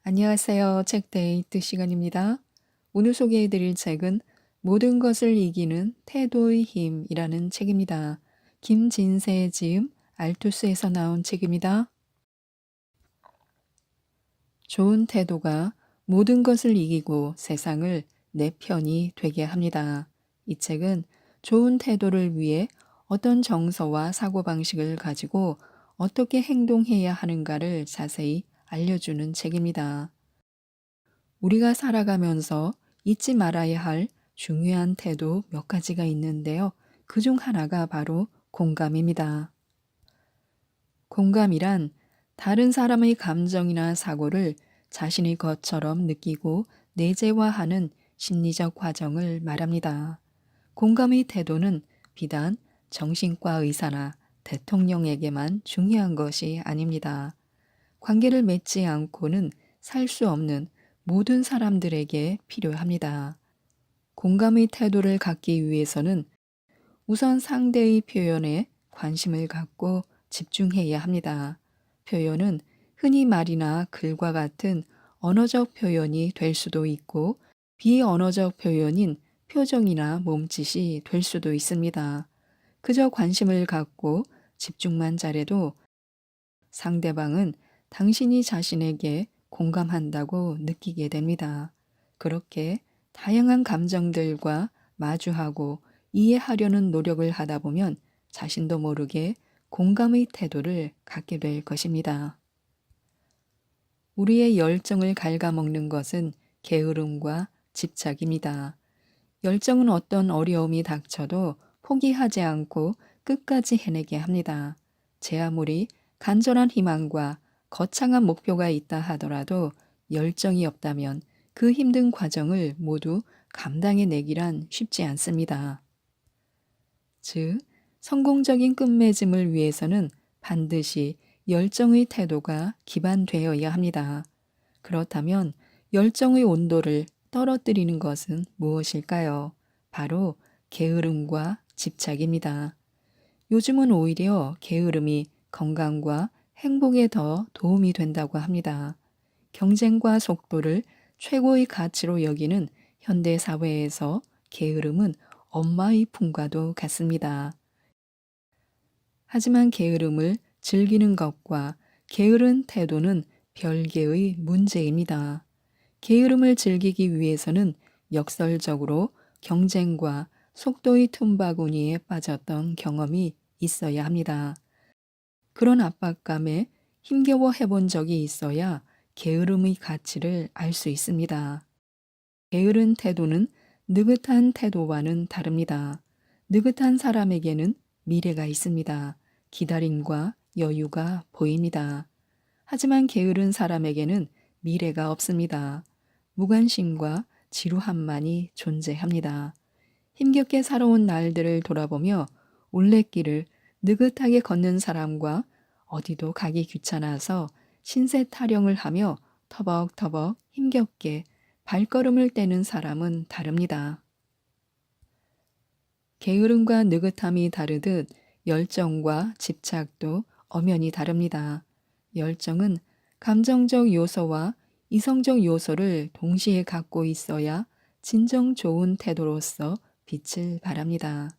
안녕하세요. 책데이트 시간입니다. 오늘 소개해드릴 책은 모든 것을 이기는 태도의 힘이라는 책입니다. 김진세의 지음 알투스에서 나온 책입니다. 좋은 태도가 모든 것을 이기고 세상을 내 편이 되게 합니다. 이 책은 좋은 태도를 위해 어떤 정서와 사고방식을 가지고 어떻게 행동해야 하는가를 자세히 알려주는 책입니다. 우리가 살아가면서 잊지 말아야 할 중요한 태도 몇 가지가 있는데요. 그중 하나가 바로 공감입니다. 공감이란 다른 사람의 감정이나 사고를 자신의 것처럼 느끼고 내재화하는 심리적 과정을 말합니다. 공감의 태도는 비단 정신과 의사나 대통령에게만 중요한 것이 아닙니다. 관계를 맺지 않고는 살 수 없는 모든 사람들에게 필요합니다. 공감의 태도를 갖기 위해서는 우선 상대의 표현에 관심을 갖고 집중해야 합니다. 표현은 흔히 말이나 글과 같은 언어적 표현이 될 수도 있고 비언어적 표현인 표정이나 몸짓이 될 수도 있습니다. 그저 관심을 갖고 집중만 잘해도 상대방은 당신이 자신에게 공감한다고 느끼게 됩니다. 그렇게 다양한 감정들과 마주하고 이해하려는 노력을 하다 보면 자신도 모르게 공감의 태도를 갖게 될 것입니다. 우리의 열정을 갉아먹는 것은 게으름과 집착입니다. 열정은 어떤 어려움이 닥쳐도 포기하지 않고 끝까지 해내게 합니다. 제 아무리 간절한 희망과 거창한 목표가 있다 하더라도 열정이 없다면 그 힘든 과정을 모두 감당해내기란 쉽지 않습니다. 즉, 성공적인 끝맺음을 위해서는 반드시 열정의 태도가 기반되어야 합니다. 그렇다면 열정의 온도를 떨어뜨리는 것은 무엇일까요? 바로 게으름과 집착입니다. 요즘은 오히려 게으름이 건강과 행복에 더 도움이 된다고 합니다. 경쟁과 속도를 최고의 가치로 여기는 현대 사회에서 게으름은 엄마의 품과도 같습니다. 하지만 게으름을 즐기는 것과 게으른 태도는 별개의 문제입니다. 게으름을 즐기기 위해서는 역설적으로 경쟁과 속도의 틈바구니에 빠졌던 경험이 있어야 합니다. 그런 압박감에 힘겨워 해본 적이 있어야 게으름의 가치를 알 수 있습니다. 게으른 태도는 느긋한 태도와는 다릅니다. 느긋한 사람에게는 미래가 있습니다. 기다림과 여유가 보입니다. 하지만 게으른 사람에게는 미래가 없습니다. 무관심과 지루함만이 존재합니다. 힘겹게 살아온 날들을 돌아보며 올레길을 느긋하게 걷는 사람과 어디도 가기 귀찮아서 신세 타령을 하며 터벅터벅 힘겹게 발걸음을 떼는 사람은 다릅니다. 게으름과 느긋함이 다르듯 열정과 집착도 엄연히 다릅니다. 열정은 감정적 요소와 이성적 요소를 동시에 갖고 있어야 진정 좋은 태도로서 빛을 발합니다.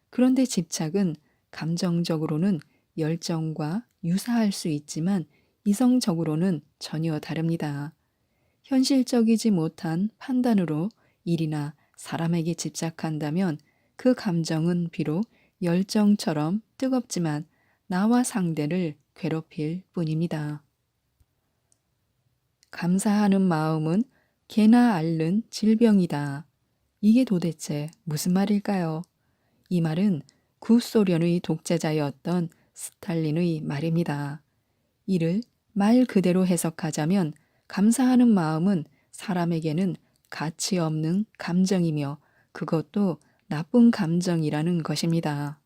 그런데 집착은 감정적으로는 열정과 유사할 수 있지만 이성적으로는 전혀 다릅니다. 현실적이지 못한 판단으로 일이나 사람에게 집착한다면 그 감정은 비록 열정처럼 뜨겁지만 나와 상대를 괴롭힐 뿐입니다. 감사하는 마음은 개나 앓는 질병이다. 이게 도대체 무슨 말일까요? 이 말은 구소련의 독재자였던 스탈린의 말입니다. 이를 말 그대로 해석하자면 감사하는 마음은 사람에게는 가치 없는 감정이며 그것도 나쁜 감정이라는 것입니다.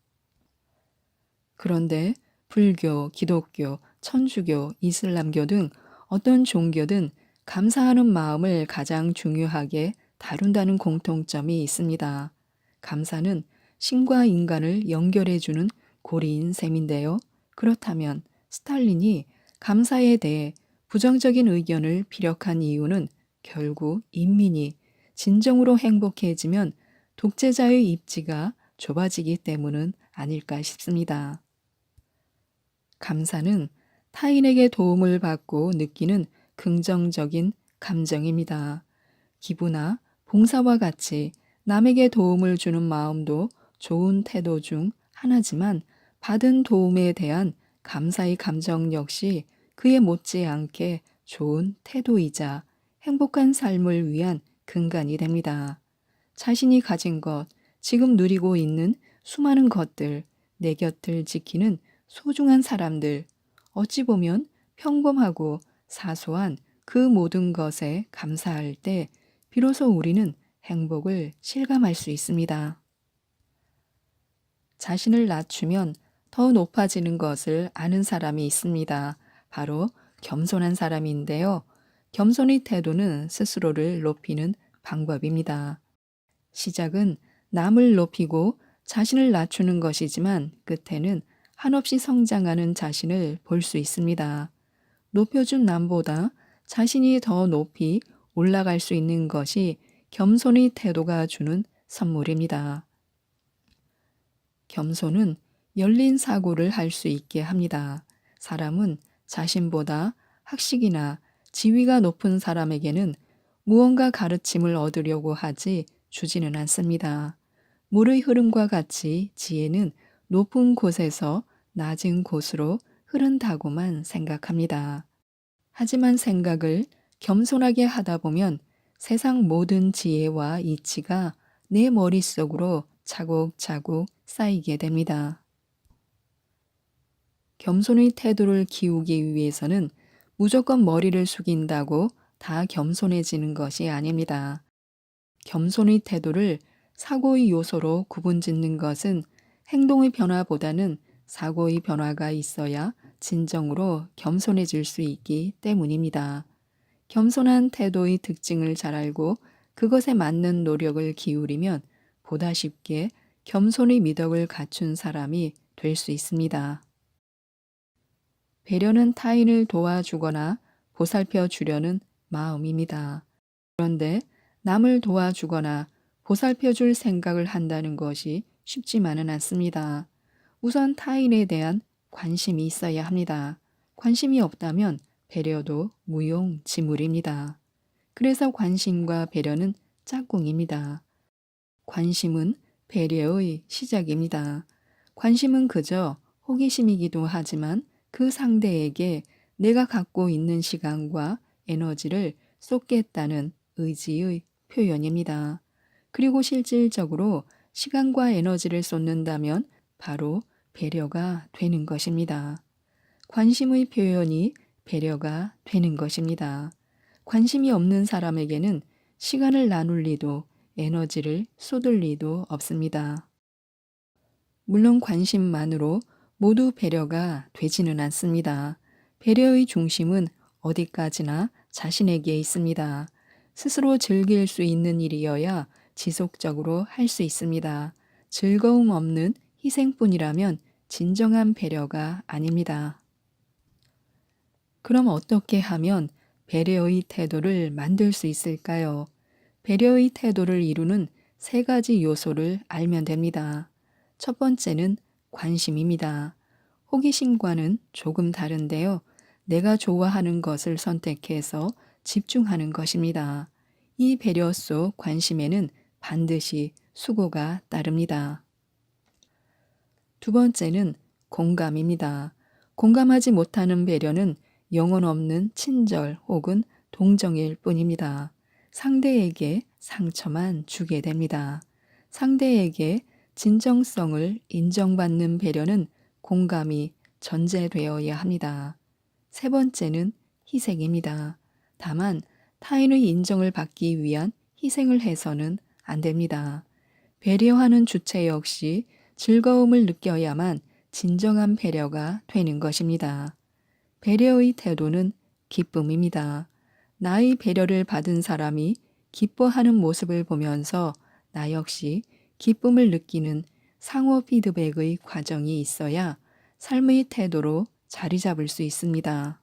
그런데 불교, 기독교, 천주교, 이슬람교 등 어떤 종교든 감사하는 마음을 가장 중요하게 다룬다는 공통점이 있습니다. 감사는 신과 인간을 연결해주는 고리인 셈인데요. 그렇다면 스탈린이 감사에 대해 부정적인 의견을 피력한 이유는 결국 인민이 진정으로 행복해지면 독재자의 입지가 좁아지기 때문은 아닐까 싶습니다. 감사는 타인에게 도움을 받고 느끼는 긍정적인 감정입니다. 기부나 봉사와 같이 남에게 도움을 주는 마음도 좋은 태도 중 하나지만 받은 도움에 대한 감사의 감정 역시 그에 못지않게 좋은 태도이자 행복한 삶을 위한 근간이 됩니다. 자신이 가진 것, 지금 누리고 있는 수많은 것들, 내 곁을 지키는 소중한 사람들, 어찌 보면 평범하고 사소한 그 모든 것에 감사할 때 비로소 우리는 행복을 실감할 수 있습니다. 자신을 낮추면 더 높아지는 것을 아는 사람이 있습니다. 바로 겸손한 사람인데요. 겸손의 태도는 스스로를 높이는 방법입니다. 시작은 남을 높이고 자신을 낮추는 것이지만 끝에는 한없이 성장하는 자신을 볼 수 있습니다. 높여준 남보다 자신이 더 높이 올라갈 수 있는 것이 겸손의 태도가 주는 선물입니다. 겸손은 열린 사고를 할 수 있게 합니다. 사람은 자신보다 학식이나 지위가 높은 사람에게는 무언가 가르침을 얻으려고 하지 주지는 않습니다. 물의 흐름과 같이 지혜는 높은 곳에서 낮은 곳으로 흐른다고만 생각합니다. 하지만 생각을 겸손하게 하다 보면 세상 모든 지혜와 이치가 내 머릿속으로 차곡차곡 쌓이게 됩니다. 겸손의 태도를 키우기 위해서는 무조건 머리를 숙인다고 다 겸손해지는 것이 아닙니다. 겸손의 태도를 사고의 요소로 구분짓는 것은 행동의 변화보다는 사고의 변화가 있어야 진정으로 겸손해질 수 있기 때문입니다. 겸손한 태도의 특징을 잘 알고 그것에 맞는 노력을 기울이면 보다 쉽게 겸손의 미덕을 갖춘 사람이 될 수 있습니다. 배려는 타인을 도와주거나 보살펴 주려는 마음입니다. 그런데 남을 도와주거나 보살펴 줄 생각을 한다는 것이 쉽지만은 않습니다. 우선 타인에 대한 관심이 있어야 합니다. 관심이 없다면 배려도 무용지물입니다. 그래서 관심과 배려는 짝꿍입니다. 관심은 배려의 시작입니다. 관심은 그저 호기심이기도 하지만 그 상대에게 내가 갖고 있는 시간과 에너지를 쏟겠다는 의지의 표현입니다. 그리고 실질적으로 시간과 에너지를 쏟는다면 바로 배려가 되는 것입니다. 관심의 표현이 배려가 되는 것입니다. 관심이 없는 사람에게는 시간을 나눌 리도 에너지를 쏟을 리도 없습니다. 물론 관심만으로 모두 배려가 되지는 않습니다. 배려의 중심은 어디까지나 자신에게 있습니다. 스스로 즐길 수 있는 일이어야 지속적으로 할 수 있습니다. 즐거움 없는 희생뿐이라면 진정한 배려가 아닙니다. 그럼 어떻게 하면 배려의 태도를 만들 수 있을까요? 배려의 태도를 이루는 세 가지 요소를 알면 됩니다. 첫 번째는 관심입니다. 호기심과는 조금 다른데요. 내가 좋아하는 것을 선택해서 집중하는 것입니다. 이 배려 속 관심에는 반드시 수고가 따릅니다. 두 번째는 공감입니다. 공감하지 못하는 배려는 영혼 없는 친절 혹은 동정일 뿐입니다. 상대에게 상처만 주게 됩니다. 상대에게 진정성을 인정받는 배려는 공감이 전제되어야 합니다. 세 번째는 희생입니다. 다만 타인의 인정을 받기 위한 희생을 해서는 안 됩니다. 배려하는 주체 역시 즐거움을 느껴야만 진정한 배려가 되는 것입니다. 배려의 태도는 기쁨입니다. 나의 배려를 받은 사람이 기뻐하는 모습을 보면서 나 역시 기쁨을 느끼는 상호 피드백의 과정이 있어야 삶의 태도로 자리 잡을 수 있습니다.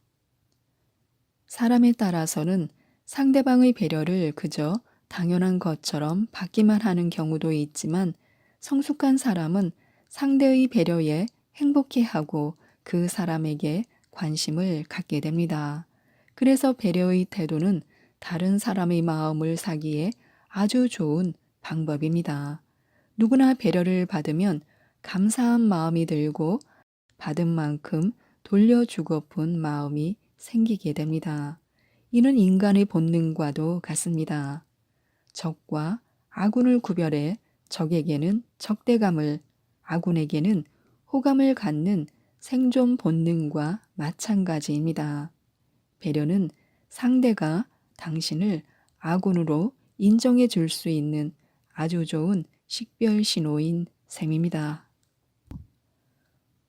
사람에 따라서는 상대방의 배려를 그저 당연한 것처럼 받기만 하는 경우도 있지만 성숙한 사람은 상대의 배려에 행복해하고 그 사람에게 관심을 갖게 됩니다. 그래서 배려의 태도는 다른 사람의 마음을 사기에 아주 좋은 방법입니다. 누구나 배려를 받으면 감사한 마음이 들고 받은 만큼 돌려주고픈 마음이 생기게 됩니다. 이는 인간의 본능과도 같습니다. 적과 아군을 구별해 적에게는 적대감을, 아군에게는 호감을 갖는 생존 본능과 마찬가지입니다. 배려는 상대가 당신을 아군으로 인정해 줄 수 있는 아주 좋은 식별 신호인 셈입니다.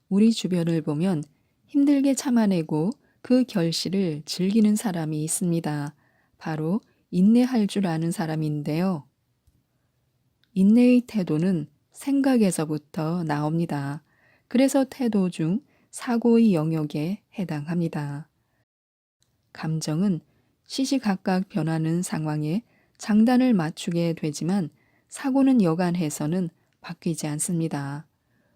우리 주변을 보면 힘들게 참아내고 그 결실을 즐기는 사람이 있습니다. 바로 인내할 줄 아는 사람인데요. 인내의 태도는 생각에서부터 나옵니다. 그래서 태도 중 사고의 영역에 해당합니다. 감정은 시시각각 변하는 상황에 장단을 맞추게 되지만 사고는 여간해서는 바뀌지 않습니다.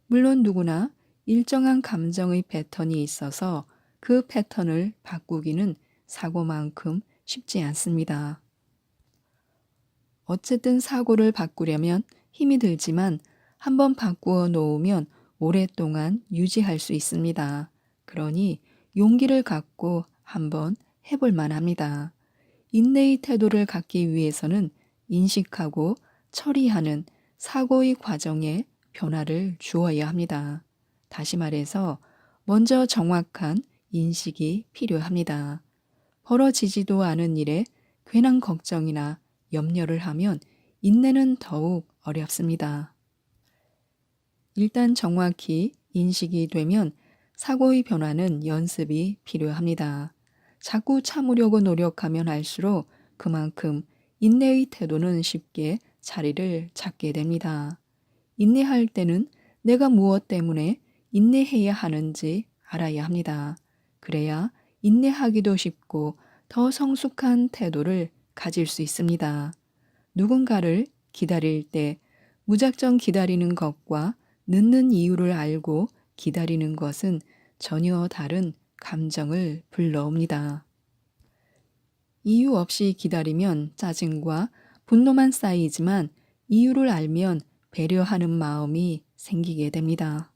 물론 누구나 일정한 감정의 패턴이 있어서 그 패턴을 바꾸기는 사고만큼 쉽지 않습니다. 어쨌든 사고를 바꾸려면 힘이 들지만 한번 바꾸어 놓으면 오랫동안 유지할 수 있습니다. 그러니 용기를 갖고 한번 해볼 만합니다. 인내의 태도를 갖기 위해서는 인식하고 처리하는 사고의 과정에 변화를 주어야 합니다. 다시 말해서 먼저 정확한 인식이 필요합니다. 벌어지지도 않은 일에 괜한 걱정이나 염려를 하면 인내는 더욱 어렵습니다. 일단 정확히 인식이 되면 사고의 변화는 연습이 필요합니다. 자꾸 참으려고 노력하면 할수록 그만큼 인내의 태도는 쉽게 자리를 잡게 됩니다. 인내할 때는 내가 무엇 때문에 인내해야 하는지 알아야 합니다. 그래야 인내하기도 쉽고 더 성숙한 태도를 가질 수 있습니다. 누군가를 기다릴 때 무작정 기다리는 것과 늦는 이유를 알고 기다리는 것은 전혀 다른 감정을 불러옵니다. 이유 없이 기다리면 짜증과 분노만 쌓이지만 이유를 알면 배려하는 마음이 생기게 됩니다.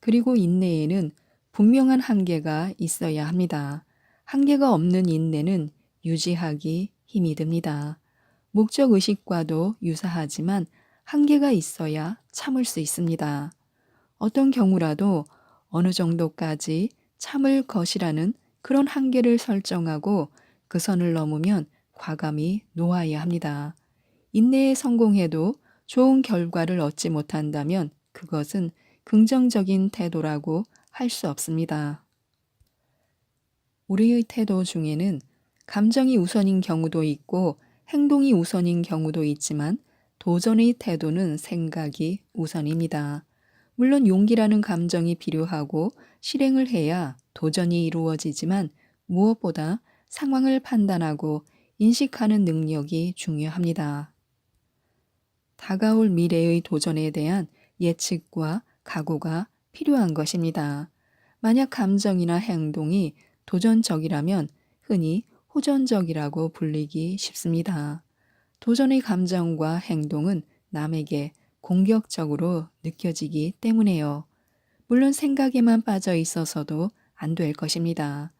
그리고 인내에는 분명한 한계가 있어야 합니다. 한계가 없는 인내는 유지하기 힘이 듭니다. 목적의식과도 유사하지만 한계가 있어야 참을 수 있습니다. 어떤 경우라도 어느 정도까지 참을 것이라는 그런 한계를 설정하고 그 선을 넘으면 과감히 놓아야 합니다. 인내에 성공해도 좋은 결과를 얻지 못한다면 그것은 긍정적인 태도라고 할 수 없습니다. 우리의 태도 중에는 감정이 우선인 경우도 있고 행동이 우선인 경우도 있지만 도전의 태도는 생각이 우선입니다. 물론 용기라는 감정이 필요하고 실행을 해야 도전이 이루어지지만 무엇보다 상황을 판단하고 인식하는 능력이 중요합니다. 다가올 미래의 도전에 대한 예측과 각오가 필요한 것입니다. 만약 감정이나 행동이 도전적이라면 흔히 호전적이라고 불리기 쉽습니다. 도전의 감정과 행동은 남에게 공격적으로 느껴지기 때문에요. 물론 생각에만 빠져 있어서도 안 될 것입니다.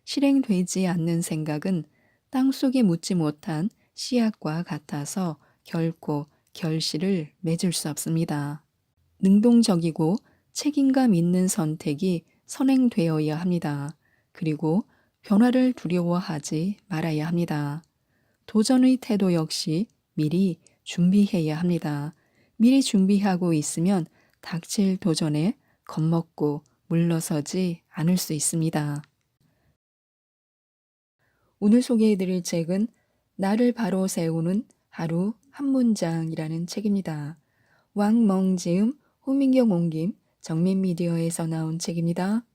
실행되지 않는 생각은 땅속에 묻지 못한 씨앗과 같아서 결코 결실을 맺을 수 없습니다. 능동적이고 책임감 있는 선택이 선행되어야 합니다. 그리고 변화를 두려워하지 말아야 합니다. 도전의 태도 역시 미리 준비해야 합니다. 미리 준비하고 있으면 닥칠 도전에 겁먹고 물러서지 않을 수 있습니다. 오늘 소개해드릴 책은 나를 바로 세우는 하루 한 문장이라는 책입니다. 왕멍지음, 홍민경 옮김, 정민미디어에서 나온 책입니다.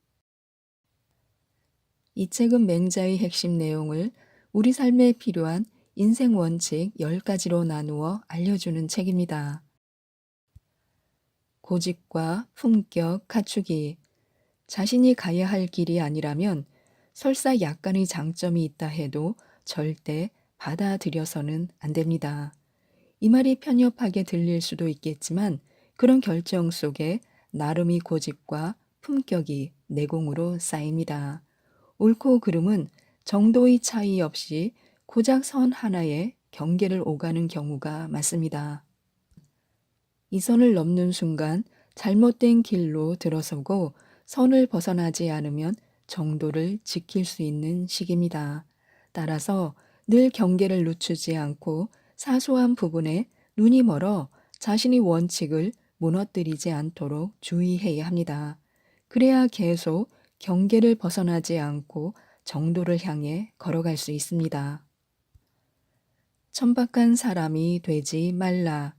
이 책은 맹자의 핵심 내용을 우리 삶에 필요한 인생 원칙 10가지로 나누어 알려주는 책입니다. 고집과 품격 갖추기. 자신이 가야 할 길이 아니라면 설사 약간의 장점이 있다 해도 절대 받아들여서는 안 됩니다. 이 말이 편협하게 들릴 수도 있겠지만 그런 결정 속에 나름의 고집과 품격이 내공으로 쌓입니다. 옳고 그름은 정도의 차이 없이 고작 선 하나에 경계를 오가는 경우가 많습니다. 이 선을 넘는 순간 잘못된 길로 들어서고 선을 벗어나지 않으면 정도를 지킬 수 있는 시기입니다. 따라서 늘 경계를 늦추지 않고 사소한 부분에 눈이 멀어 자신의 원칙을 무너뜨리지 않도록 주의해야 합니다. 그래야 계속 경계를 벗어나지 않고 정도를 향해 걸어갈 수 있습니다. 천박한 사람이 되지 말라.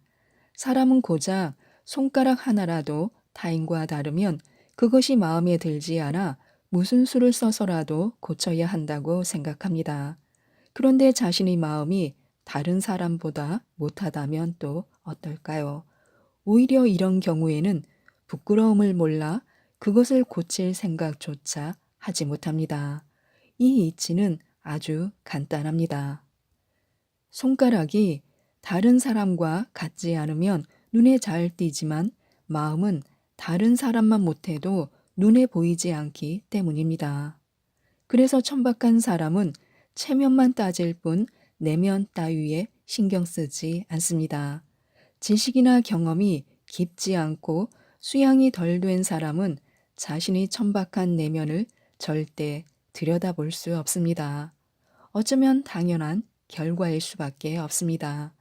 사람은 고작 손가락 하나라도 타인과 다르면 그것이 마음에 들지 않아 무슨 수를 써서라도 고쳐야 한다고 생각합니다. 그런데 자신의 마음이 다른 사람보다 못하다면 또 어떨까요? 오히려 이런 경우에는 부끄러움을 몰라 그것을 고칠 생각조차 하지 못합니다. 이 이치는 아주 간단합니다. 손가락이 다른 사람과 같지 않으면 눈에 잘 띄지만 마음은 다른 사람만 못해도 눈에 보이지 않기 때문입니다. 그래서 천박한 사람은 체면만 따질 뿐 내면 따위에 신경 쓰지 않습니다. 지식이나 경험이 깊지 않고 수양이 덜 된 사람은 자신이 천박한 내면을 절대 들여다볼 수 없습니다. 어쩌면 당연한 결과일 수밖에 없습니다.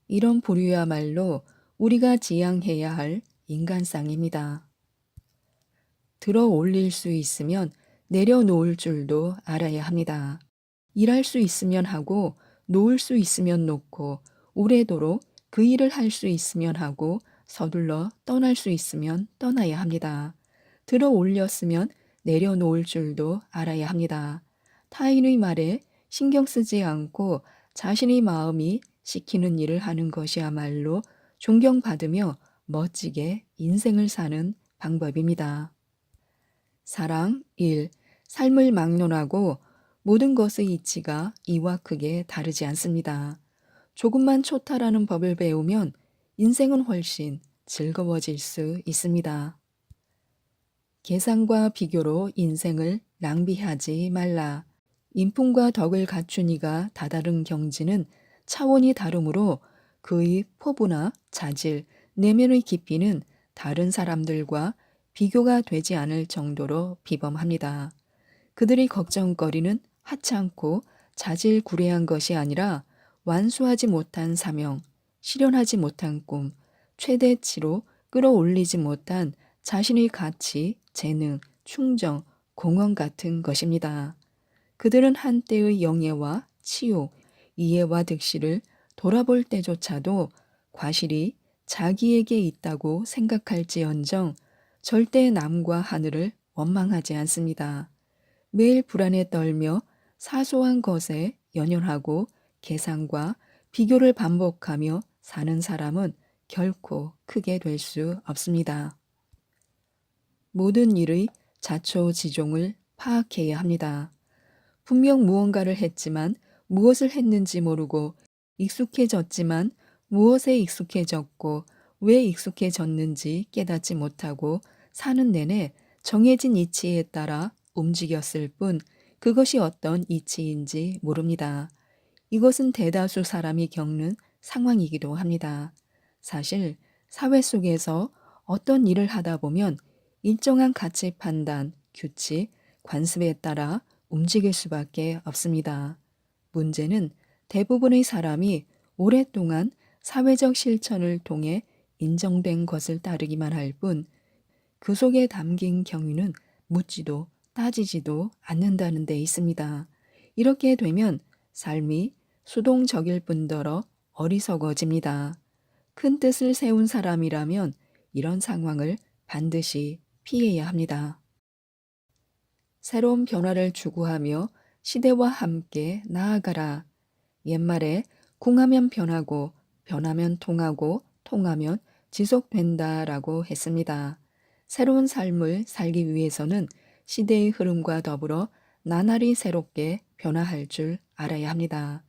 이런 부류야말로 우리가 지향해야 할 인간상입니다. 들어 올릴 수 있으면 내려놓을 줄도 알아야 합니다. 일할 수 있으면 하고 놓을 수 있으면 놓고 오래도록 그 일을 할 수 있으면 하고 서둘러 떠날 수 있으면 떠나야 합니다. 들어 올렸으면 내려놓을 줄도 알아야 합니다. 타인의 말에 신경 쓰지 않고 자신의 마음이 시키는 일을 하는 것이야말로 존경받으며 멋지게 인생을 사는 방법입니다. 사랑 1. 삶을 막론하고 모든 것의 이치가 이와 크게 다르지 않습니다. 조금만 초탈하는 법을 배우면 인생은 훨씬 즐거워질 수 있습니다. 계산과 비교로 인생을 낭비하지 말라. 인품과 덕을 갖춘 이가 다다른 경지는 차원이 다르므로 그의 포부나 자질, 내면의 깊이는 다른 사람들과 비교가 되지 않을 정도로 비범합니다. 그들의 걱정거리는 하찮고 자질구레한 것이 아니라 완수하지 못한 사명, 실현하지 못한 꿈, 최대치로 끌어올리지 못한 자신의 가치, 재능, 충정, 공헌 같은 것입니다. 그들은 한때의 영예와 치욕, 이해와 득실을 돌아볼 때조차도 과실이 자기에게 있다고 생각할지언정 절대 남과 하늘을 원망하지 않습니다. 매일 불안에 떨며 사소한 것에 연연하고 계산과 비교를 반복하며 사는 사람은 결코 크게 될 수 없습니다. 모든 일의 자초지종을 파악해야 합니다. 분명 무언가를 했지만 무엇을 했는지 모르고 익숙해졌지만 무엇에 익숙해졌고 왜 익숙해졌는지 깨닫지 못하고 사는 내내 정해진 이치에 따라 움직였을 뿐 그것이 어떤 이치인지 모릅니다. 이것은 대다수 사람이 겪는 상황이기도 합니다. 사실 사회 속에서 어떤 일을 하다 보면 일정한 가치 판단, 규칙, 관습에 따라 움직일 수밖에 없습니다. 문제는 대부분의 사람이 오랫동안 사회적 실천을 통해 인정된 것을 따르기만 할 뿐 그 속에 담긴 경위는 묻지도 따지지도 않는다는 데 있습니다. 이렇게 되면 삶이 수동적일 뿐더러 어리석어집니다. 큰 뜻을 세운 사람이라면 이런 상황을 반드시 피해야 합니다. 새로운 변화를 추구하며 시대와 함께 나아가라. 옛말에 궁하면 변하고 변하면 통하고 통하면 지속된다라고 했습니다. 새로운 삶을 살기 위해서는 시대의 흐름과 더불어 나날이 새롭게 변화할 줄 알아야 합니다.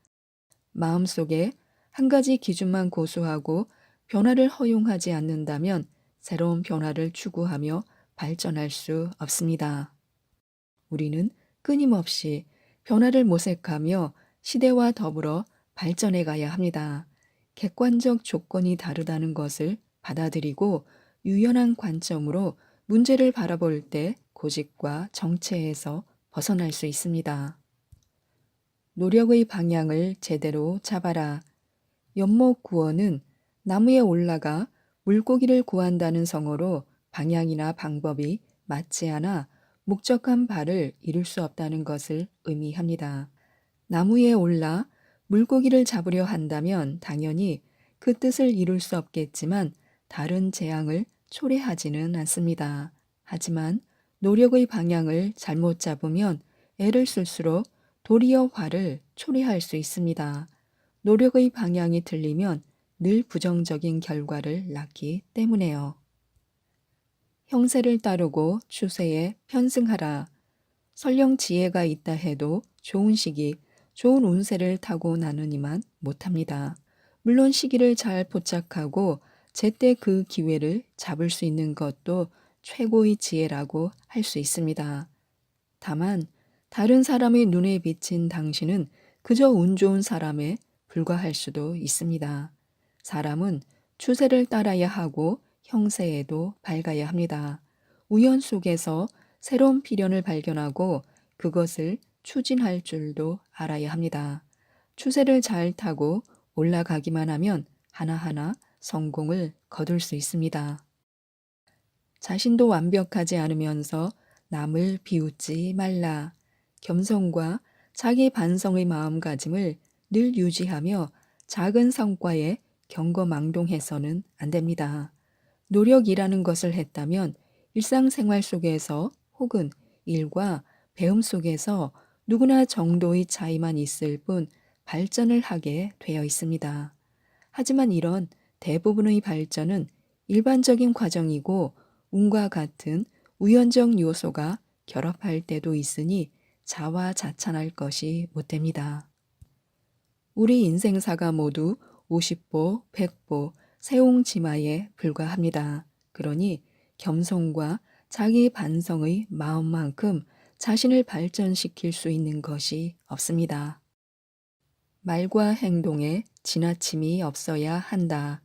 마음속에 한 가지 기준만 고수하고 변화를 허용하지 않는다면 새로운 변화를 추구하며 발전할 수 없습니다. 우리는 끊임없이 변화를 모색하며 시대와 더불어 발전해 가야 합니다. 객관적 조건이 다르다는 것을 받아들이고 유연한 관점으로 문제를 바라볼 때 고집과 정체에서 벗어날 수 있습니다. 노력의 방향을 제대로 잡아라. 연목구어는 나무에 올라가 물고기를 구한다는 성어로 방향이나 방법이 맞지 않아 목적한 바를 이룰 수 없다는 것을 의미합니다. 나무에 올라 물고기를 잡으려 한다면 당연히 그 뜻을 이룰 수 없겠지만 다른 재앙을 초래하지는 않습니다. 하지만 노력의 방향을 잘못 잡으면 애를 쓸수록 도리어 화를 초래할 수 있습니다. 노력의 방향이 틀리면 늘 부정적인 결과를 낳기 때문에요. 형세를 따르고 추세에 편승하라. 설령 지혜가 있다 해도 좋은 시기, 좋은 운세를 타고 나누니만 못합니다. 물론 시기를 잘 포착하고 제때 그 기회를 잡을 수 있는 것도 최고의 지혜라고 할 수 있습니다. 다만 다른 사람의 눈에 비친 당신은 그저 운 좋은 사람에 불과할 수도 있습니다. 사람은 추세를 따라야 하고 형세에도 밝아야 합니다. 우연 속에서 새로운 필연을 발견하고 그것을 추진할 줄도 알아야 합니다. 추세를 잘 타고 올라가기만 하면 하나하나 성공을 거둘 수 있습니다. 자신도 완벽하지 않으면서 남을 비웃지 말라. 겸손과 자기 반성의 마음가짐을 늘 유지하며 작은 성과에 경거망동해서는 안 됩니다. 노력이라는 것을 했다면 일상생활 속에서 혹은 일과 배움 속에서 누구나 정도의 차이만 있을 뿐 발전을 하게 되어 있습니다. 하지만 이런 대부분의 발전은 일반적인 과정이고 운과 같은 우연적 요소가 결합할 때도 있으니 자화자찬할 것이 못됩니다. 우리 인생사가 모두 50보, 100보, 세옹지마에 불과합니다. 그러니 겸손과 자기 반성의 마음만큼 자신을 발전시킬 수 있는 것이 없습니다. 말과 행동에 지나침이 없어야 한다.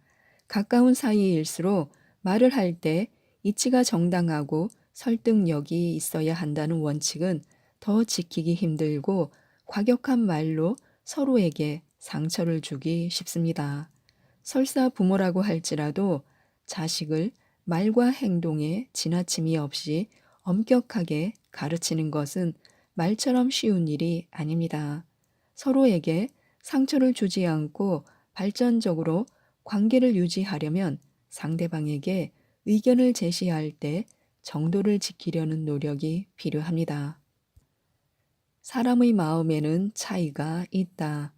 가까운 사이일수록 말을 할 때 이치가 정당하고 설득력이 있어야 한다는 원칙은 더 지키기 힘들고 과격한 말로 서로에게 상처를 주기 쉽습니다. 설사 부모라고 할지라도 자식을 말과 행동에 지나침이 없이 엄격하게 가르치는 것은 말처럼 쉬운 일이 아닙니다. 서로에게 상처를 주지 않고 발전적으로 관계를 유지하려면 상대방에게 의견을 제시할 때 정도를 지키려는 노력이 필요합니다. 사람의 마음에는 차이가 있다.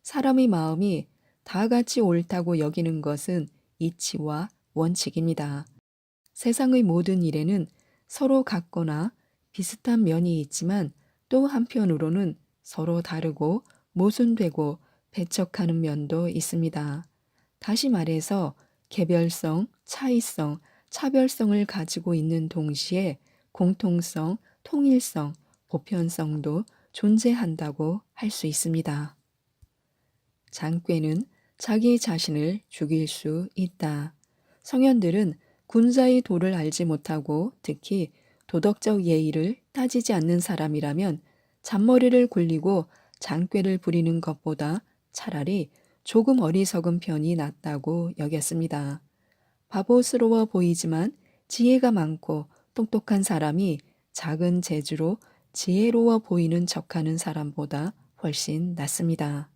사람의 마음이 다 같이 옳다고 여기는 것은 이치와 원칙입니다. 세상의 모든 일에는 서로 같거나 비슷한 면이 있지만 또 한편으로는 서로 다르고 모순되고 배척하는 면도 있습니다. 다시 말해서 개별성, 차이성, 차별성을 가지고 있는 동시에 공통성, 통일성, 보편성도 존재한다고 할 수 있습니다. 장꾀는 자기 자신을 죽일 수 있다. 성현들은 군자의 도를 알지 못하고 특히 도덕적 예의를 따지지 않는 사람이라면 잔머리를 굴리고 장꾀를 부리는 것보다 차라리 조금 어리석은 편이 낫다고 여겼습니다. 바보스러워 보이지만 지혜가 많고 똑똑한 사람이 작은 재주로 지혜로워 보이는 척하는 사람보다 훨씬 낫습니다.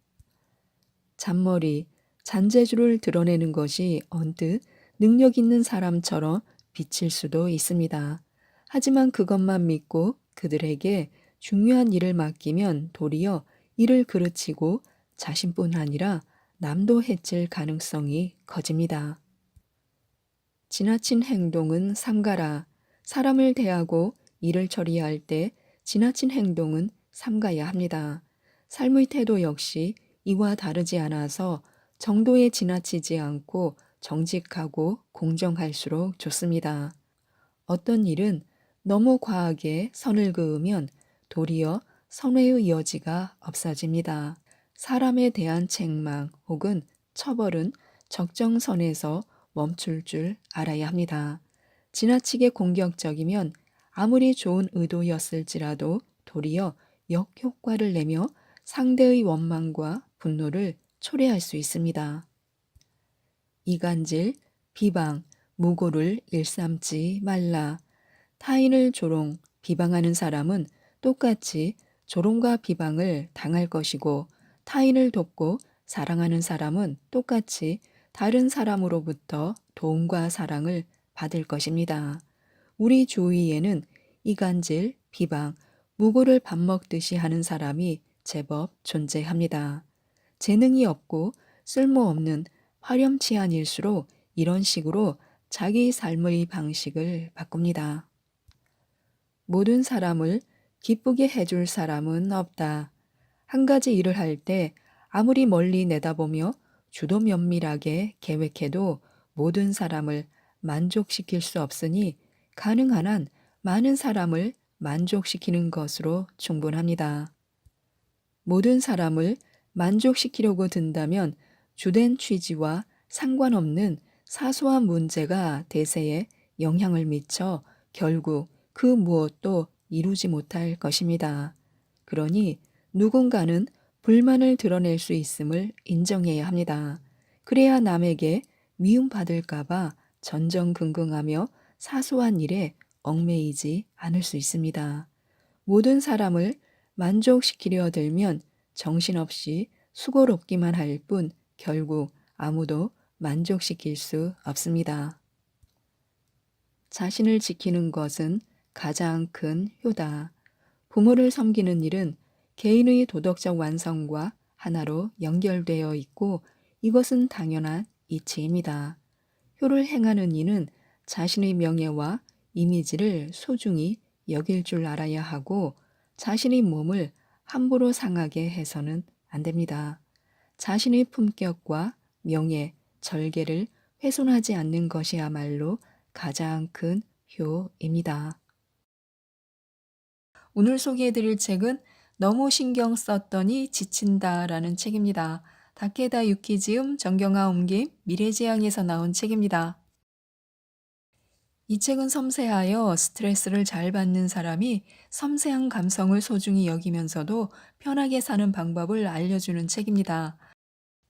잔머리, 잔재주를 드러내는 것이 언뜻 능력 있는 사람처럼 비칠 수도 있습니다. 하지만 그것만 믿고 그들에게 중요한 일을 맡기면 도리어 일을 그르치고 자신뿐 아니라 남도 해칠 가능성이 커집니다. 지나친 행동은 삼가라. 사람을 대하고 일을 처리할 때 지나친 행동은 삼가야 합니다. 삶의 태도 역시 이와 다르지 않아서 정도에 지나치지 않고 정직하고 공정할수록 좋습니다. 어떤 일은 너무 과하게 선을 그으면 도리어 선회의 여지가 없어집니다. 사람에 대한 책망 혹은 처벌은 적정선에서 멈출 줄 알아야 합니다. 지나치게 공격적이면 아무리 좋은 의도였을지라도 도리어 역효과를 내며 상대의 원망과 분노를 초래할 수 있습니다. 이간질, 비방, 무고를 일삼지 말라. 타인을 조롱, 비방하는 사람은 똑같이 조롱과 비방을 당할 것이고 타인을 돕고 사랑하는 사람은 똑같이 다른 사람으로부터 도움과 사랑을 받을 것입니다. 우리 주위에는 이간질, 비방, 무고를 밥 먹듯이 하는 사람이 제법 존재합니다. 재능이 없고 쓸모없는 화렴치한 일수록 이런 식으로 자기 삶의 방식을 바꿉니다. 모든 사람을 기쁘게 해줄 사람은 없다. 한 가지 일을 할 때 아무리 멀리 내다보며 주도 면밀하게 계획해도 모든 사람을 만족시킬 수 없으니 가능한 한 많은 사람을 만족시키는 것으로 충분합니다. 모든 사람을 만족시키려고 든다면 주된 취지와 상관없는 사소한 문제가 대세에 영향을 미쳐 결국 그 무엇도 이루지 못할 것입니다. 그러니 누군가는 불만을 드러낼 수 있음을 인정해야 합니다. 그래야 남에게 미움받을까봐 전전긍긍하며 사소한 일에 얽매이지 않을 수 있습니다. 모든 사람을 만족시키려 들면 정신없이 수고롭기만 할 뿐 결국 아무도 만족시킬 수 없습니다. 자신을 지키는 것은 가장 큰 효다. 부모를 섬기는 일은 개인의 도덕적 완성과 하나로 연결되어 있고 이것은 당연한 이치입니다. 효를 행하는 이는 자신의 명예와 이미지를 소중히 여길 줄 알아야 하고 자신의 몸을 함부로 상하게 해서는 안 됩니다. 자신의 품격과 명예, 절개를 훼손하지 않는 것이야말로 가장 큰 효입니다. 오늘 소개해드릴 책은 너무 신경 썼더니 지친다라는 책입니다. 다케다 유키지움, 정경화 옮김, 미래지향에서 나온 책입니다. 이 책은 섬세하여 스트레스를 잘 받는 사람이 섬세한 감성을 소중히 여기면서도 편하게 사는 방법을 알려주는 책입니다.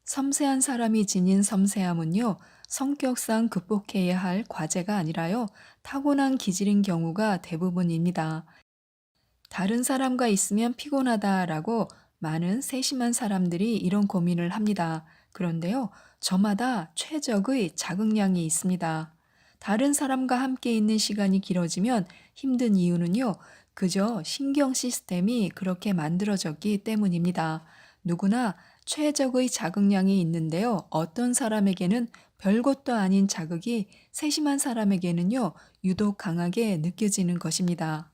섬세한 사람이 지닌 섬세함은요, 성격상 극복해야 할 과제가 아니라요, 타고난 기질인 경우가 대부분입니다. 다른 사람과 있으면 피곤하다라고 많은 세심한 사람들이 이런 고민을 합니다. 그런데요, 저마다 최적의 자극량이 있습니다. 다른 사람과 함께 있는 시간이 길어지면 힘든 이유는요, 그저 신경 시스템이 그렇게 만들어졌기 때문입니다. 누구나 최적의 자극량이 있는데요, 어떤 사람에게는 별것도 아닌 자극이 세심한 사람에게는요, 유독 강하게 느껴지는 것입니다.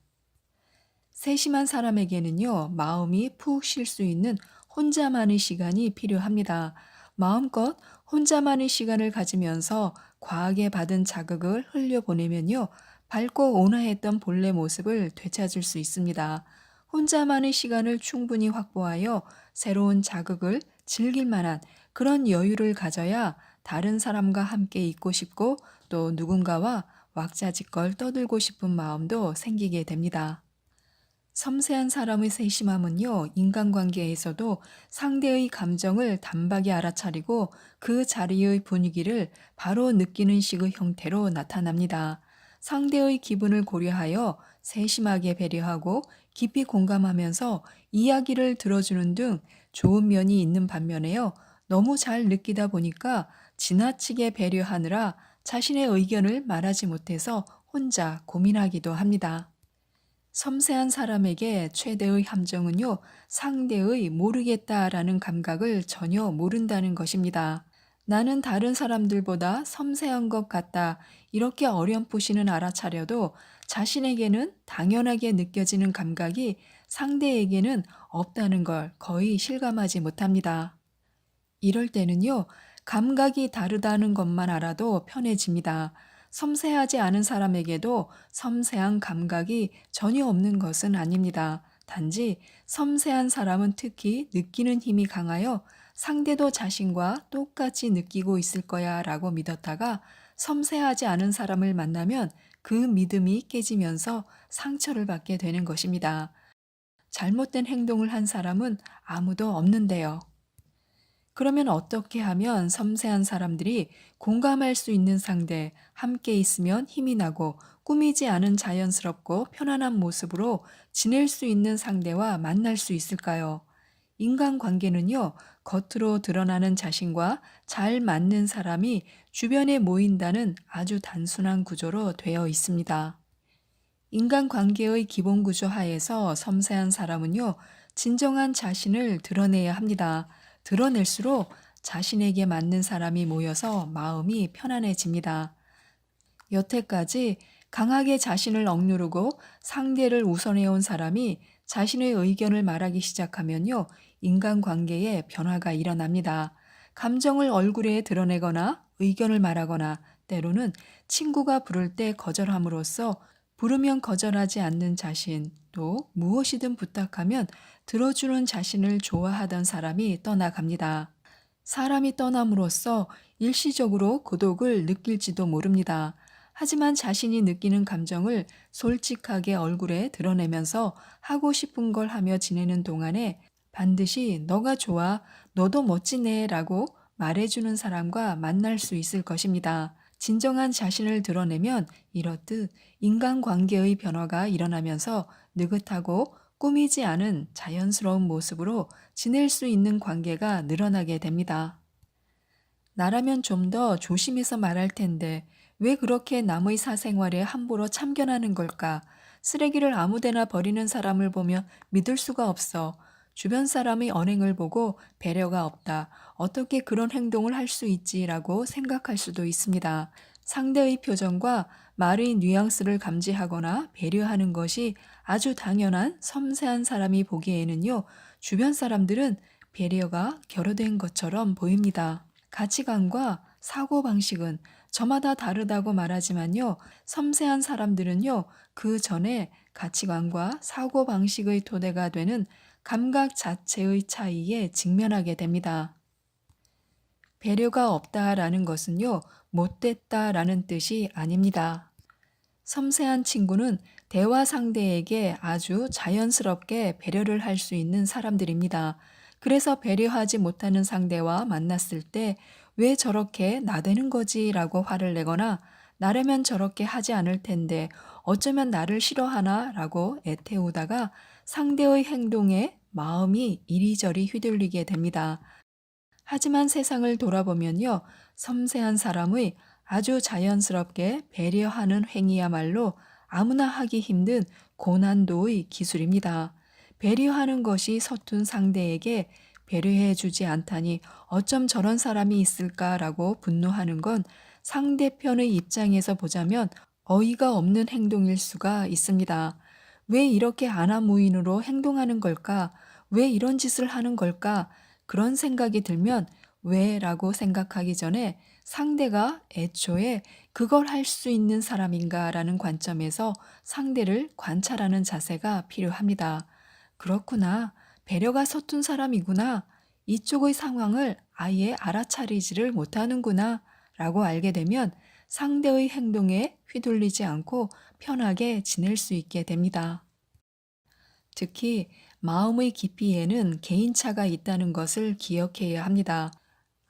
세심한 사람에게는요, 마음이 푹 쉴 수 있는 혼자만의 시간이 필요합니다. 마음껏 혼자만의 시간을 가지면서 과하게 받은 자극을 흘려보내면요, 밝고 온화했던 본래 모습을 되찾을 수 있습니다. 혼자만의 시간을 충분히 확보하여 새로운 자극을 즐길 만한 그런 여유를 가져야 다른 사람과 함께 있고 싶고 또 누군가와 왁자지껄 떠들고 싶은 마음도 생기게 됩니다. 섬세한 사람의 세심함은요, 인간관계에서도 상대의 감정을 단박에 알아차리고 그 자리의 분위기를 바로 느끼는 식의 형태로 나타납니다. 상대의 기분을 고려하여 세심하게 배려하고 깊이 공감하면서 이야기를 들어주는 등 좋은 면이 있는 반면에요, 너무 잘 느끼다 보니까 지나치게 배려하느라 자신의 의견을 말하지 못해서 혼자 고민하기도 합니다. 섬세한 사람에게 최대의 함정은요, 상대의 모르겠다라는 감각을 전혀 모른다는 것입니다. 나는 다른 사람들보다 섬세한 것 같다. 이렇게 어렴풋이는 알아차려도 자신에게는 당연하게 느껴지는 감각이 상대에게는 없다는 걸 거의 실감하지 못합니다. 이럴 때는요, 감각이 다르다는 것만 알아도 편해집니다. 섬세하지 않은 사람에게도 섬세한 감각이 전혀 없는 것은 아닙니다. 단지 섬세한 사람은 특히 느끼는 힘이 강하여 상대도 자신과 똑같이 느끼고 있을 거야 라고 믿었다가 섬세하지 않은 사람을 만나면 그 믿음이 깨지면서 상처를 받게 되는 것입니다. 잘못된 행동을 한 사람은 아무도 없는데요. 그러면 어떻게 하면 섬세한 사람들이 공감할 수 있는 상대, 함께 있으면 힘이 나고 꾸미지 않은 자연스럽고 편안한 모습으로 지낼 수 있는 상대와 만날 수 있을까요? 인간관계는요, 겉으로 드러나는 자신과 잘 맞는 사람이 주변에 모인다는 아주 단순한 구조로 되어 있습니다. 인간관계의 기본 구조 하에서 섬세한 사람은요, 진정한 자신을 드러내야 합니다. 드러낼수록 자신에게 맞는 사람이 모여서 마음이 편안해집니다. 여태까지 강하게 자신을 억누르고 상대를 우선해온 사람이 자신의 의견을 말하기 시작하면요, 인간관계에 변화가 일어납니다. 감정을 얼굴에 드러내거나 의견을 말하거나 때로는 친구가 부를 때 거절함으로써 부르면 거절하지 않는 자신, 또 무엇이든 부탁하면 들어주는 자신을 좋아하던 사람이 떠나갑니다. 사람이 떠남으로써 일시적으로 고독을 느낄지도 모릅니다. 하지만 자신이 느끼는 감정을 솔직하게 얼굴에 드러내면서 하고 싶은 걸 하며 지내는 동안에 반드시 너가 좋아, 너도 멋지네 라고 말해주는 사람과 만날 수 있을 것입니다. 진정한 자신을 드러내면 이렇듯 인간관계의 변화가 일어나면서 느긋하고 꾸미지 않은 자연스러운 모습으로 지낼 수 있는 관계가 늘어나게 됩니다. 나라면 좀 더 조심해서 말할 텐데 왜 그렇게 남의 사생활에 함부로 참견하는 걸까? 쓰레기를 아무데나 버리는 사람을 보면 믿을 수가 없어. 주변 사람의 언행을 보고 배려가 없다. 어떻게 그런 행동을 할 수 있지라고 생각할 수도 있습니다. 상대의 표정과 말의 뉘앙스를 감지하거나 배려하는 것이 아주 당연한 섬세한 사람이 보기에는요, 주변 사람들은 배려가 결여된 것처럼 보입니다. 가치관과 사고방식은 저마다 다르다고 말하지만요, 섬세한 사람들은요, 그 전에 가치관과 사고방식의 토대가 되는 감각 자체의 차이에 직면하게 됩니다. 배려가 없다라는 것은요, 못됐다라는 뜻이 아닙니다. 섬세한 친구는 대화 상대에게 아주 자연스럽게 배려를 할 수 있는 사람들입니다. 그래서 배려하지 못하는 상대와 만났을 때 왜 저렇게 나대는 거지? 라고 화를 내거나 나라면 저렇게 하지 않을 텐데 어쩌면 나를 싫어하나? 라고 애태우다가 상대의 행동에 마음이 이리저리 휘둘리게 됩니다. 하지만 세상을 돌아보면요, 섬세한 사람의 아주 자연스럽게 배려하는 행위야말로 아무나 하기 힘든 고난도의 기술입니다. 배려하는 것이 서툰 상대에게 배려해 주지 않다니 어쩜 저런 사람이 있을까라고 분노하는 건 상대편의 입장에서 보자면 어이가 없는 행동일 수가 있습니다. 왜 이렇게 안하무인으로 행동하는 걸까? 왜 이런 짓을 하는 걸까? 그런 생각이 들면 왜? 라고 생각하기 전에 상대가 애초에 그걸 할 수 있는 사람인가 라는 관점에서 상대를 관찰하는 자세가 필요합니다. 그렇구나. 배려가 서툰 사람이구나. 이쪽의 상황을 아예 알아차리지를 못하는구나. 라고 알게 되면 상대의 행동에 휘둘리지 않고 편하게 지낼 수 있게 됩니다. 특히 마음의 깊이에는 개인차가 있다는 것을 기억해야 합니다.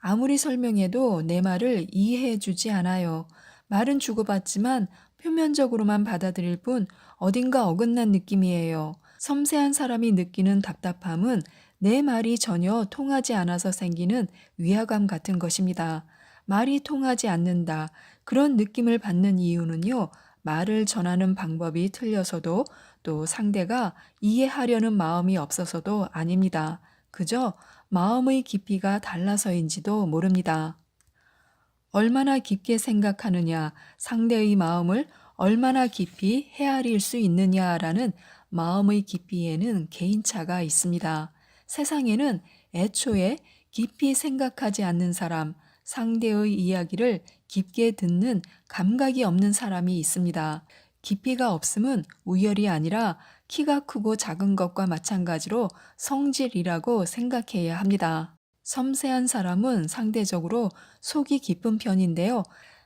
아무리 설명해도 내 말을 이해해 주지 않아요. 말은 주고받지만 표면적으로만 받아들일 뿐 어딘가 어긋난 느낌이에요. 섬세한 사람이 느끼는 답답함은 내 말이 전혀 통하지 않아서 생기는 위화감 같은 것입니다. 말이 통하지 않는다. 그런 느낌을 받는 이유는요, 말을 전하는 방법이 틀려서도 또 상대가 이해하려는 마음이 없어서도 아닙니다. 그저 마음의 깊이가 달라서인지도 모릅니다. 얼마나 깊게 생각하느냐, 상대의 마음을 얼마나 깊이 헤아릴 수 있느냐라는 마음의 깊이에는 개인차가 있습니다. 세상에는 애초에 깊이 생각하지 않는 사람, 상대의 이야기를 깊게 듣는 감각이 없는 사람이 있습니다. 깊이가 없음은 우열이 아니라 키가 크고 작은 것과 마찬가지로 성질이라고 생각해야 합니다. 섬세한 사람은 상대적으로 속이 깊은 편인데요.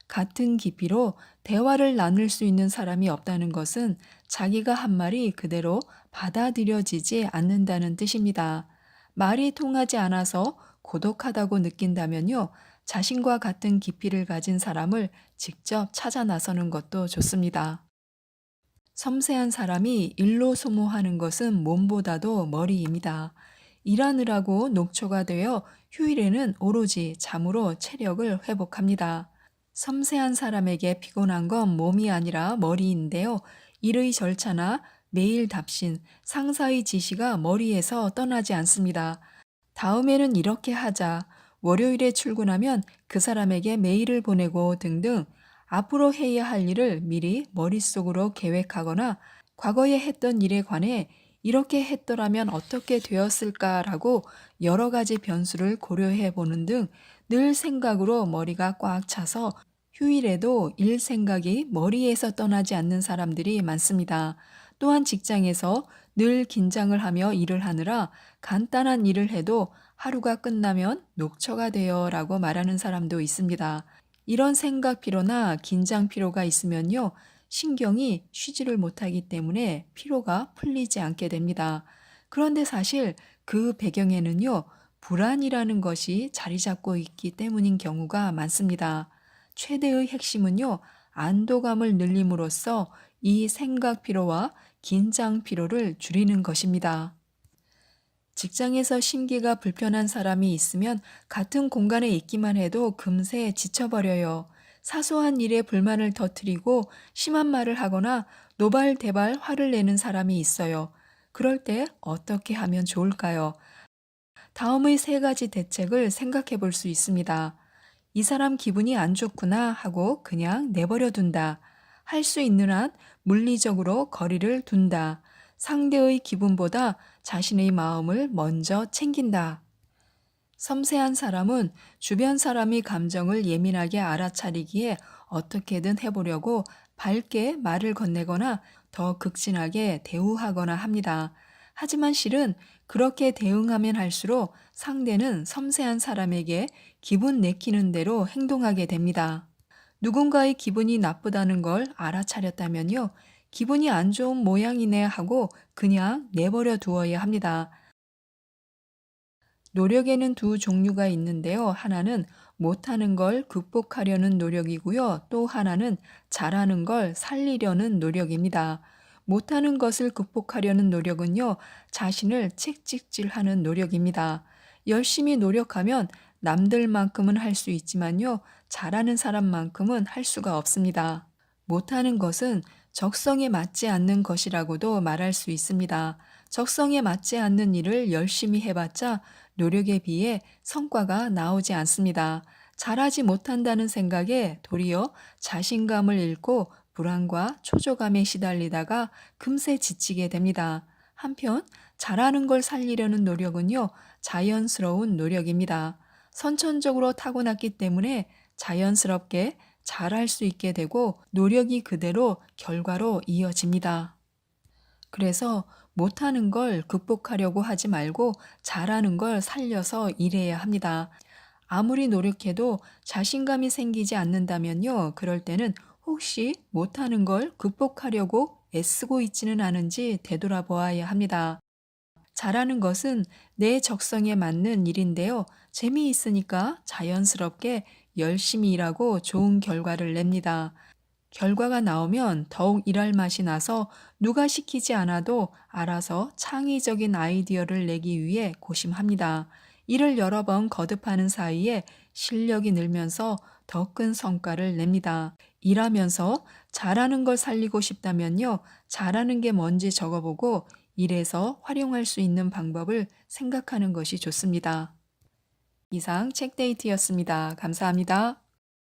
같은 깊이로 대화를 나눌 수 있는 사람이 없다는 것은 자기가 한 말이 그대로 받아들여지지 않는다는 뜻입니다. 말이 통하지 않아서 고독하다고 느낀다면요. 자신과 같은 깊이를 가진 사람을 직접 찾아 나서는 것도 좋습니다. 섬세한 사람이 일로 소모하는 것은 몸보다도 머리입니다. 일하느라고 녹초가 되어 휴일에는 오로지 잠으로 체력을 회복합니다. 섬세한 사람에게 피곤한 건 몸이 아니라 머리인데요. 일의 절차나 메일 답신, 상사의 지시가 머리에서 떠나지 않습니다. 다음에는 이렇게 하자. 월요일에 출근하면 그 사람에게 메일을 보내고 등등 앞으로 해야 할 일을 미리 머릿속으로 계획하거나 과거에 했던 일에 관해 이렇게 했더라면 어떻게 되었을까라고 여러 가지 변수를 고려해 보는 등 늘 생각으로 머리가 꽉 차서 휴일에도 일 생각이 머리에서 떠나지 않는 사람들이 많습니다. 또한 직장에서 늘 긴장을 하며 일을 하느라 간단한 일을 해도 하루가 끝나면 녹초가 돼요 라고 말하는 사람도 있습니다. 이런 생각 피로나 긴장 피로가 있으면요, 신경이 쉬지를 못하기 때문에 피로가 풀리지 않게 됩니다. 그런데 사실 그 배경에는요, 불안이라는 것이 자리 잡고 있기 때문인 경우가 많습니다. 최대의 핵심은요, 안도감을 늘림으로써 이 생각 피로와 긴장 피로를 줄이는 것입니다. 직장에서 심기가 불편한 사람이 있으면 같은 공간에 있기만 해도 금세 지쳐버려요. 사소한 일에 불만을 터뜨리고 심한 말을 하거나 노발대발 화를 내는 사람이 있어요. 그럴 때 어떻게 하면 좋을까요? 다음의 세 가지 대책을 생각해 볼 수 있습니다. 이 사람 기분이 안 좋구나 하고 그냥 내버려 둔다. 할 수 있는 한 물리적으로 거리를 둔다. 상대의 기분보다 자신의 마음을 먼저 챙긴다. 섬세한 사람은 주변 사람의 감정을 예민하게 알아차리기에 어떻게든 해보려고 밝게 말을 건네거나 더 극진하게 대우하거나 합니다. 하지만 실은 그렇게 대응하면 할수록 상대는 섬세한 사람에게 기분 내키는 대로 행동하게 됩니다. 누군가의 기분이 나쁘다는 걸 알아차렸다면요, 기분이 안 좋은 모양이네 하고 그냥 내버려 두어야 합니다. 노력에는 두 종류가 있는데요. 하나는 못하는 걸 극복하려는 노력이고요. 또 하나는 잘하는 걸 살리려는 노력입니다. 못하는 것을 극복하려는 노력은요, 자신을 채찍질하는 노력입니다. 열심히 노력하면 남들만큼은 할 수 있지만요, 잘하는 사람만큼은 할 수가 없습니다. 못하는 것은 적성에 맞지 않는 것이라고도 말할 수 있습니다. 적성에 맞지 않는 일을 열심히 해봤자 노력에 비해 성과가 나오지 않습니다. 잘하지 못한다는 생각에 도리어 자신감을 잃고 불안과 초조감에 시달리다가 금세 지치게 됩니다. 한편 잘하는 걸 살리려는 노력은요, 자연스러운 노력입니다. 선천적으로 타고났기 때문에 자연스럽게 잘할 수 있게 되고 노력이 그대로 결과로 이어집니다. 그래서 못하는 걸 극복하려고 하지 말고 잘하는 걸 살려서 일해야 합니다. 아무리 노력해도 자신감이 생기지 않는다면요, 그럴 때는 혹시 못하는 걸 극복하려고 애쓰고 있지는 않은지 되돌아보아야 합니다. 잘하는 것은 내 적성에 맞는 일인데요. 재미있으니까 자연스럽게 열심히 일하고 좋은 결과를 냅니다. 결과가 나오면 더욱 일할 맛이 나서 누가 시키지 않아도 알아서 창의적인 아이디어를 내기 위해 고심합니다. 일을 여러 번 거듭하는 사이에 실력이 늘면서 더 큰 성과를 냅니다. 일하면서 잘하는 걸 살리고 싶다면요. 잘하는 게 뭔지 적어보고 일에서 활용할 수 있는 방법을 생각하는 것이 좋습니다. 이상 책데이트였습니다. 감사합니다.